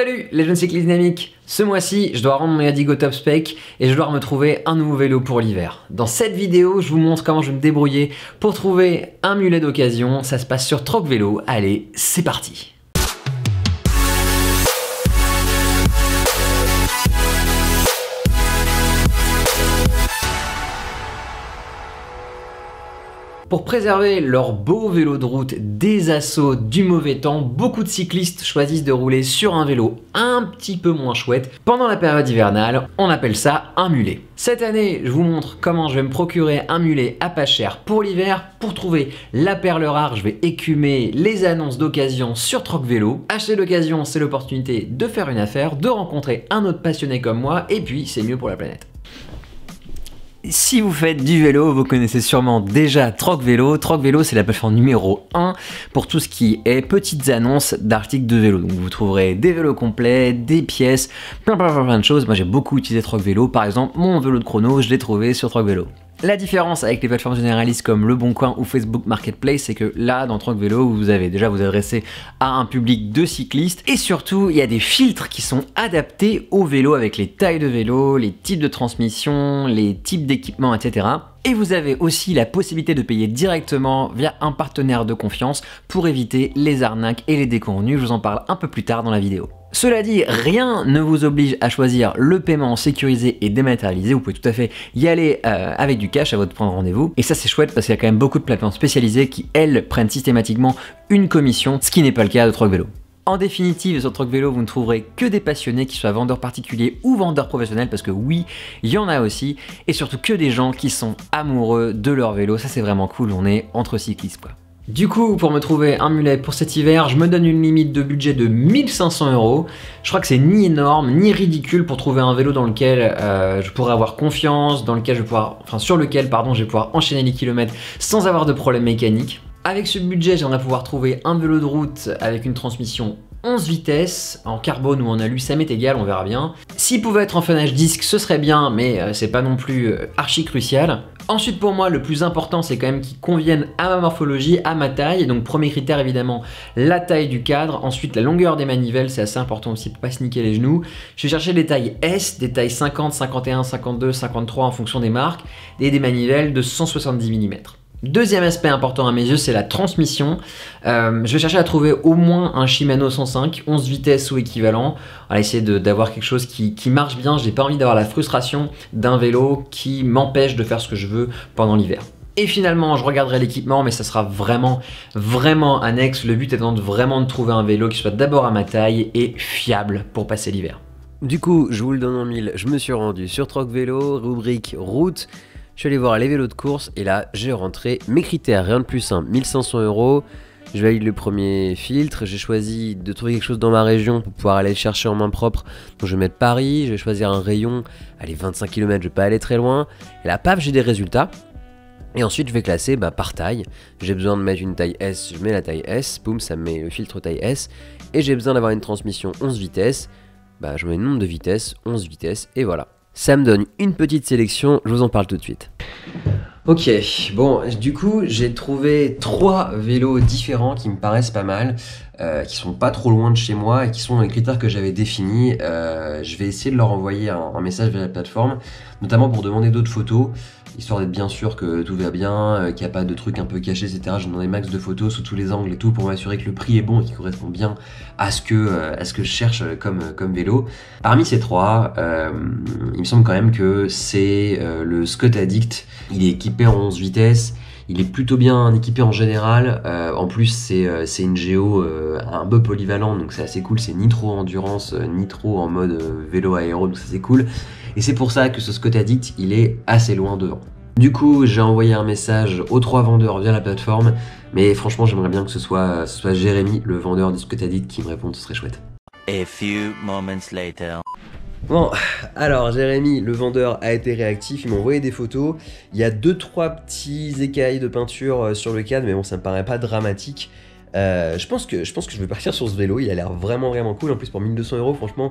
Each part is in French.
Salut les jeunes cyclistes dynamiques. Ce mois-ci, je dois rendre mon Yadigo Top Spec et je dois me trouver un nouveau vélo pour l'hiver. Dans cette vidéo, je vous montre comment je vais me débrouiller pour trouver un mulet d'occasion. Ça se passe sur Troc Vélo. Allez, c'est parti. Pour préserver leur beau vélo de route des assauts, du mauvais temps, beaucoup de cyclistes choisissent de rouler sur un vélo un petit peu moins chouette. Pendant la période hivernale, on appelle ça un mulet. Cette année, je vous montre comment je vais me procurer un mulet à pas cher pour l'hiver. Pour trouver la perle rare, je vais écumer les annonces d'occasion sur Troc Vélo. Acheter d'occasion, c'est l'opportunité de faire une affaire, de rencontrer un autre passionné comme moi, et puis c'est mieux pour la planète. Si vous faites du vélo, vous connaissez sûrement déjà Troc Vélo. Troc Vélo, c'est la plateforme numéro 1 pour tout ce qui est petites annonces d'articles de vélo. Donc vous trouverez des vélos complets, des pièces, plein de choses. Moi j'ai beaucoup utilisé Troc Vélo. Par exemple, mon vélo de chrono, je l'ai trouvé sur Troc Vélo. La différence avec les plateformes généralistes comme Le Bon Coin ou Facebook Marketplace, c'est que là, dans Troc Vélo, vous avez déjà vous adresser à un public de cyclistes et surtout, il y a des filtres qui sont adaptés au vélo avec les tailles de vélo, les types de transmission, les types d'équipements, etc. Et vous avez aussi la possibilité de payer directement via un partenaire de confiance pour éviter les arnaques et les déconvenues. Je vous en parle un peu plus tard dans la vidéo. Cela dit, rien ne vous oblige à choisir le paiement sécurisé et dématérialisé. Vous pouvez tout à fait y aller avec du cash à votre point de rendez-vous. Et ça, c'est chouette parce qu'il y a quand même beaucoup de plateformes spécialisées qui, elles, prennent systématiquement une commission, ce qui n'est pas le cas de Troc Vélo. En définitive, sur Troc Vélo, vous ne trouverez que des passionnés, qui soient vendeurs particuliers ou vendeurs professionnels, parce que oui, il y en a aussi, et surtout que des gens qui sont amoureux de leur vélo. Ça, c'est vraiment cool, on est entre cyclistes, quoi. Du coup, pour me trouver un mulet pour cet hiver, je me donne une limite de budget de 1500 €. Je crois que c'est ni énorme, ni ridicule pour trouver un vélo dans lequel je pourrais avoir confiance, sur lequel je vais pouvoir enchaîner les kilomètres sans avoir de problème mécanique. Avec ce budget, j'aimerais pouvoir trouver un vélo de route avec une transmission 11 vitesses, en carbone ou en alu, ça m'est égal, on verra bien. S'il pouvait être en freinage disque, ce serait bien, mais c'est pas non plus archi crucial. Ensuite, pour moi, le plus important, c'est quand même qu'il convienne à ma morphologie, à ma taille. Et donc, premier critère, évidemment, la taille du cadre. Ensuite, la longueur des manivelles, c'est assez important aussi pour pas se niquer les genoux. Je vais chercher des tailles S, des tailles 50, 51, 52, 53 en fonction des marques, et des manivelles de 170 mm. Deuxième aspect important à mes yeux, c'est la transmission. Je vais chercher à trouver au moins un Shimano 105, 11 vitesses ou équivalent. On va essayer d'avoir quelque chose qui marche bien. J'ai pas envie d'avoir la frustration d'un vélo qui m'empêche de faire ce que je veux pendant l'hiver. Et finalement, je regarderai l'équipement, mais ça sera vraiment annexe. Le but étant vraiment de trouver un vélo qui soit d'abord à ma taille et fiable pour passer l'hiver. Du coup, je vous le donne en mille, je me suis rendu sur Troc Vélo, rubrique route. Je suis allé voir les vélos de course et là j'ai rentré mes critères, rien de plus simple, 1500 €. Je valide le premier filtre, j'ai choisi de trouver quelque chose dans ma région pour pouvoir aller le chercher en main propre. Donc je vais mettre Paris, je vais choisir un rayon, allez 25 km, je vais pas aller très loin. Et là paf, j'ai des résultats. Et ensuite je vais classer par taille. J'ai besoin de mettre une taille S, je mets la taille S, boum, ça me met le filtre taille S. Et j'ai besoin d'avoir une transmission 11 vitesses, je mets le nombre de vitesses, 11 vitesses, et voilà. Ça me donne une petite sélection, je vous en parle tout de suite. Ok, bon, du coup, j'ai trouvé 3 vélos différents qui me paraissent pas mal, qui sont pas trop loin de chez moi et qui sont les critères que j'avais définis. Je vais essayer de leur envoyer un message via la plateforme, notamment pour demander d'autres photos, histoire d'être bien sûr que tout va bien, qu'il n'y a pas de trucs un peu cachés, etc. J'ai demandé max de photos sous tous les angles et tout pour m'assurer que le prix est bon et qu'il correspond bien à ce que je cherche comme vélo. Parmi ces 3, il me semble quand même que c'est le Scott Addict. Il est équipé en 11 vitesses. Il est plutôt bien équipé en général, en plus c'est une géo un peu polyvalente, donc c'est assez cool, c'est ni trop endurance, ni trop en mode vélo aéro, donc ça c'est cool. Et c'est pour ça que ce Scott Addict, il est assez loin devant. Du coup, j'ai envoyé un message aux 3 vendeurs via la plateforme, mais franchement j'aimerais bien que ce soit Jérémy, le vendeur du Scott Addict, qui me réponde, ce serait chouette. A few moments later. Bon, alors Jérémy, le vendeur, a été réactif, il m'a envoyé des photos. Il y a 2-3 petits écailles de peinture sur le cadre, mais bon, ça me paraît pas dramatique. Je pense que je vais partir sur ce vélo, il a l'air vraiment cool. En plus, pour 1200 €, franchement,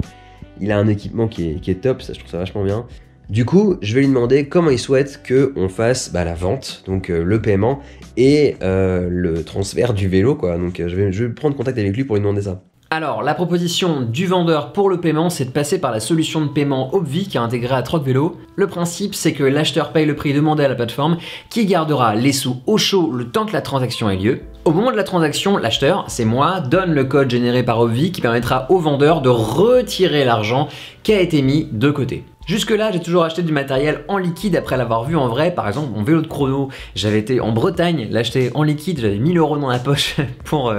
il a un équipement qui est top, ça, je trouve ça vachement bien. Du coup, je vais lui demander comment il souhaite qu'on fasse la vente, donc le paiement et le transfert du vélo, quoi. Donc je vais prendre contact avec lui pour lui demander ça. Alors, la proposition du vendeur pour le paiement, c'est de passer par la solution de paiement Obvi qui est intégrée à Troc Vélo. Le principe, c'est que l'acheteur paye le prix demandé à la plateforme qui gardera les sous au chaud le temps que la transaction ait lieu. Au moment de la transaction, l'acheteur, c'est moi, donne le code généré par Obvi qui permettra au vendeur de retirer l'argent qui a été mis de côté. Jusque là, j'ai toujours acheté du matériel en liquide après l'avoir vu en vrai. Par exemple, mon vélo de chrono, j'avais été en Bretagne l'acheter en liquide, j'avais 1000 € dans la poche pour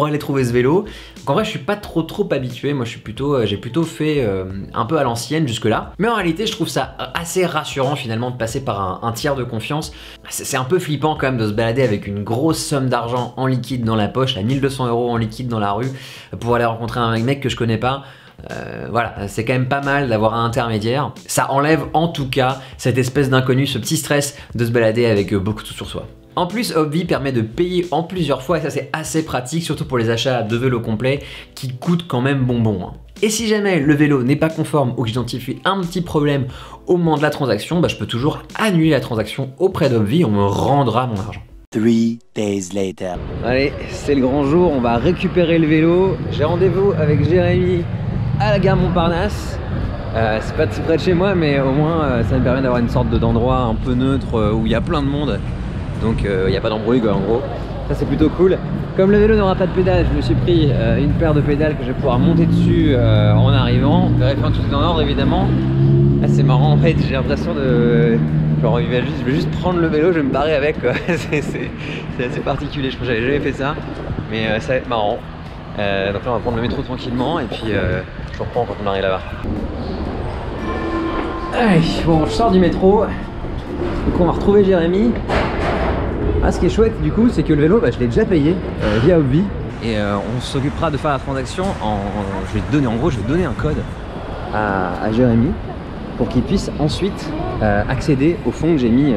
aller trouver ce vélo. Donc en vrai, je suis pas trop habitué. Moi, j'ai plutôt fait un peu à l'ancienne jusque là. Mais en réalité, je trouve ça assez rassurant finalement de passer par un tiers de confiance. C'est un peu flippant quand même de se balader avec une grosse somme d'argent en liquide dans la poche, à 1200 € en liquide dans la rue pour aller rencontrer un mec que je connais pas. Voilà, c'est quand même pas mal d'avoir un intermédiaire. Ça enlève en tout cas cette espèce d'inconnu, ce petit stress de se balader avec beaucoup de sous sur soi. En plus, Obvi permet de payer en plusieurs fois et ça c'est assez pratique, surtout pour les achats de vélos complets qui coûtent quand même bonbon. Et si jamais le vélo n'est pas conforme ou que j'identifie un petit problème au moment de la transaction, je peux toujours annuler la transaction auprès d'Obvi, on me rendra mon argent. 3 days later. Allez, c'est le grand jour, on va récupérer le vélo. J'ai rendez-vous avec Jérémy à la gare Montparnasse. C'est pas si près de chez moi, mais au moins ça me permet d'avoir une sorte d'endroit un peu neutre où il y a plein de monde. Donc il n'y a pas d'embrouille en gros. Ça c'est plutôt cool. Comme le vélo n'aura pas de pédale, je me suis pris une paire de pédales que je vais pouvoir monter dessus en arrivant. Vérifiant que tout est en ordre évidemment. Là c'est marrant en fait, j'ai l'impression de... Genre je vais juste prendre le vélo, je vais me barrer avec quoi. C'est assez particulier, je crois que j'avais jamais fait ça. Mais ça va être marrant. Donc là on va prendre le métro tranquillement et puis je reprends quand on arrive là-bas. Allez, bon je sors du métro. Donc on va retrouver Jérémy. Ah, ce qui est chouette du coup c'est que le vélo je l'ai déjà payé via Obvi. Et on s'occupera de faire la transaction je vais donner un code à Jérémy pour qu'il puisse ensuite accéder au fonds que j'ai mis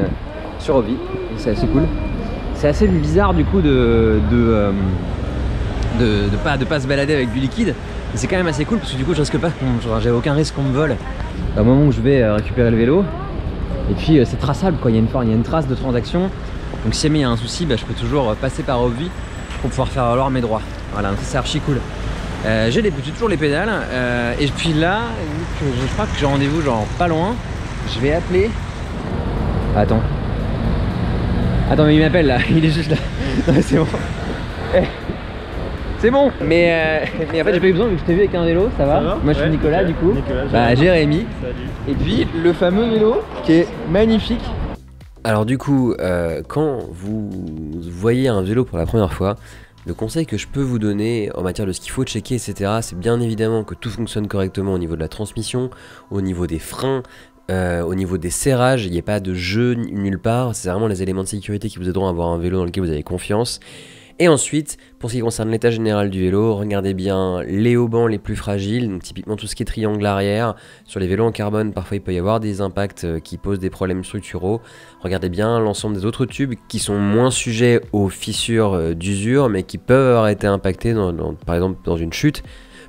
sur Obvi. C'est assez cool. C'est assez bizarre du coup de pas se balader avec du liquide, mais c'est quand même assez cool parce que du coup je risque pas, j'ai aucun risque qu'on me vole au moment où je vais récupérer le vélo. Et puis c'est traçable quoi, il y a une trace de transaction, donc si jamais il y a un souci je peux toujours passer par Obvi pour pouvoir faire valoir mes droits. Voilà, donc c'est archi cool. J'ai toujours les pédales et puis là je crois que j'ai rendez-vous genre pas loin, je vais appeler. Attends mais il m'appelle là, il est juste là. Non mais c'est bon. C'est bon, mais en fait j'ai pas eu besoin vu que je t'ai vu avec un vélo, ça va. Moi je suis Nicolas du coup. Jérémy. Salut. Et puis le fameux vélo qui est magnifique. Alors du coup, quand vous voyez un vélo pour la première fois, le conseil que je peux vous donner en matière de ce qu'il faut checker, etc., c'est bien évidemment que tout fonctionne correctement au niveau de la transmission, au niveau des freins, au niveau des serrages, il n'y a pas de jeu nulle part, c'est vraiment les éléments de sécurité qui vous aideront à avoir un vélo dans lequel vous avez confiance. Et ensuite, pour ce qui concerne l'état général du vélo, regardez bien les haubans les plus fragiles, donc typiquement tout ce qui est triangle arrière. Sur les vélos en carbone, parfois il peut y avoir des impacts qui posent des problèmes structuraux. Regardez bien l'ensemble des autres tubes qui sont moins sujets aux fissures d'usure, mais qui peuvent avoir été impactés par exemple dans une chute.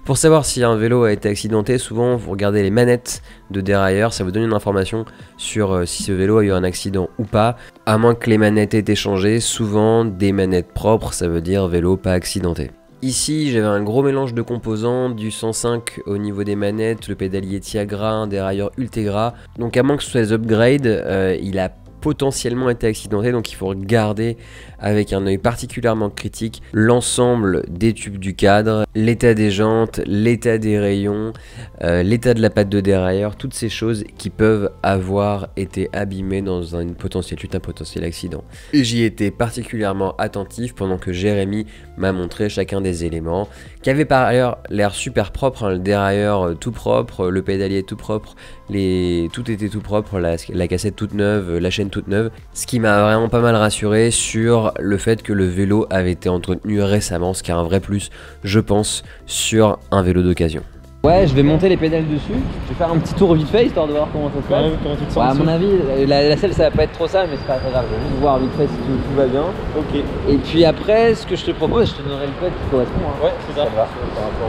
Pour savoir si un vélo a été accidenté, souvent vous regardez les manettes de dérailleur, ça vous donne une information sur si ce vélo a eu un accident ou pas. À moins que les manettes aient été changées, souvent des manettes propres, ça veut dire vélo pas accidenté. Ici j'avais un gros mélange de composants, du 105 au niveau des manettes, le pédalier Tiagra, un dérailleur Ultegra. Donc à moins que ce soit des upgrades, il a potentiellement été accidenté, donc il faut regarder avec un œil particulièrement critique l'ensemble des tubes du cadre, l'état des jantes, l'état des rayons, l'état de la patte de dérailleur, toutes ces choses qui peuvent avoir été abîmées dans une potentielle chute, un potentiel accident. Et j'y étais particulièrement attentif pendant que Jérémy m'a montré chacun des éléments, qui avaient par ailleurs l'air super propre, hein, le dérailleur tout propre, le pédalier tout propre, tout était tout propre, la cassette toute neuve, la chaîne toute neuve, ce qui m'a vraiment pas mal rassuré sur le fait que le vélo avait été entretenu récemment, ce qui est un vrai plus, je pense, sur un vélo d'occasion. Ouais, je vais monter les pédales dessus, je vais faire un petit tour vite fait histoire de voir comment ça se passe. Comment tu te sens à mon avis, la selle ça va pas être trop sale, mais c'est pas très grave, je vais juste voir vite fait si tout va bien. Ok. Et puis après, ce que je te propose, je te donnerai le code qui correspond. Hein. Ouais, c'est ça.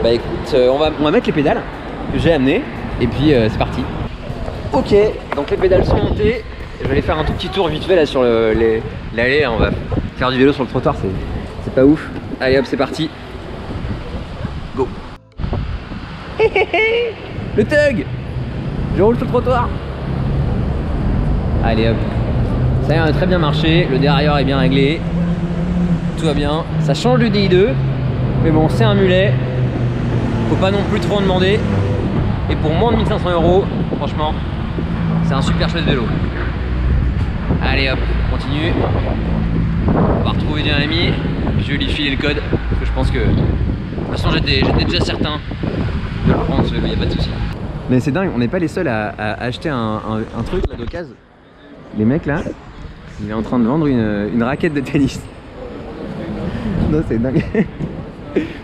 Bah écoute, on va mettre les pédales que j'ai amenées, et puis c'est parti. Ok, donc les pédales sont montées. Je vais aller faire un tout petit tour vite fait là sur l'allée. On va faire du vélo sur le trottoir, c'est pas ouf. Allez hop, c'est parti. Go. Le tug. Je roule sur le trottoir. Allez hop. Ça y est, on a très bien marché. Le dérailleur est bien réglé. Tout va bien. Ça change du DI2. Mais bon, c'est un mulet. Faut pas non plus trop en demander. Et pour moins de 1500 €, franchement, c'est un super chouette vélo. Allez hop, on continue. On va retrouver Jérémy. Je vais lui filer le code. Parce que je pense que... De toute façon, j'étais déjà certain de le prendre ce vélo, y a pas de souci. Mais c'est dingue, on n'est pas les seuls à acheter un truc là d'occasion. Les mecs là, il est en train de vendre une raquette de tennis. Non, c'est dingue.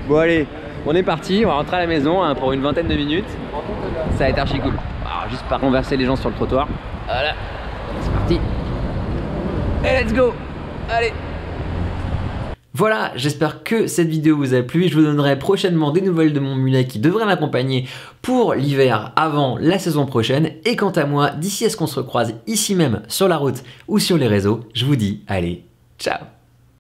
Bon allez, on est parti, on va rentrer à la maison hein, pour une vingtaine de minutes. Ça va être archi cool. Alors, juste pas renverser les gens sur le trottoir. Voilà, c'est parti. Et let's go. Allez. Voilà, j'espère que cette vidéo vous a plu. Je vous donnerai prochainement des nouvelles de mon mulet qui devrait m'accompagner pour l'hiver avant la saison prochaine. Et quant à moi, d'ici à ce qu'on se recroise ici même sur la route ou sur les réseaux, je vous dis allez, ciao.